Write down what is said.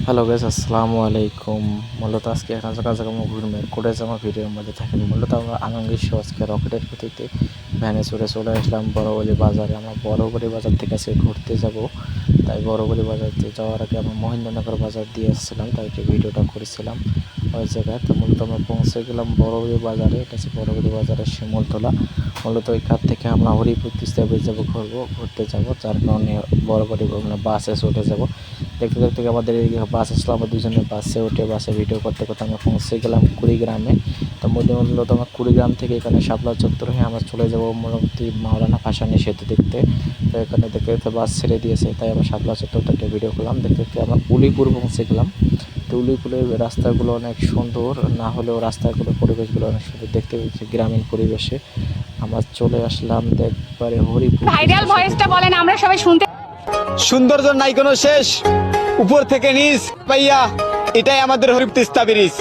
Hello guys, আসসালামু আলাইকুম। মূলত আজকে এক হাজার কাছাকাছি ঘুরবে করে যাওয়া ভিডিওর মধ্যে থাকেন। মূলত আমরা আনন্দের শো আজকে রকেটের গতিতে ভ্যানে চলে আসলাম বড়বলি বাজারে। আমরা বড়বলি বাজার থেকে আজকে ঘুরতে যাব, তাই বড়বলি বাজারতে যাওয়ার আগে আমরা মহেন্দ্রনগর বাজার দিয়ে আসছিলাম, তাই একটি ভিডিওটা করেছিলাম ওই জায়গায়। তো মূলত আমরা পৌঁছে গেলাম বড়বলি বাজারে। এটা হচ্ছে বড়বলি বাজারের শিমুলতলা। মূলত ওই কার থেকে আমরা হরিপুর তিস্তায় যাবো, ঘুরতে যাব, যার কারণে বড়বলি বাসে চলে যাব। দেখতে দেখতে আমাদের এই বাস আসলো, আমরা দুজনে বাসে উঠে বাসে ভিডিও করতে করতে আমরা পৌঁছে গেলাম কুড়িগ্রামে। তো মূলত আমরা কুড়িগ্রাম থেকে এখানে শাপলা চত্বর হয়ে আমরা চলে যাব মোটামুটি মাওলানা ভাসানী সেতু দেখতে। তো এখানে দেখতে দেখতে বাস ছেড়ে দিয়েছে, তাই আমরা শাপলা চত্বরটা একটা ভিডিও করলাম। দেখতে দেখতে আমরা উলিপুর পৌঁছে গেলাম। তো উলিপুরের রাস্তাগুলো অনেক সুন্দর, না হলেও রাস্তাগুলো পরিবেশগুলো অনেক সুন্দর, দেখতে পেয়েছি গ্রামীণ পরিবেশে। আমরা চলে আসলাম একবারে হরিপুর। ভাইরাল ভয়েসটা বলেন, আমরা সবাই শুনতে। সৌন্দর্য নাই কোনো শেষ, উপর থেকে নিচ পাইয়া, এটাই আমাদের হরিপুর তিস্তা ব্রিজ।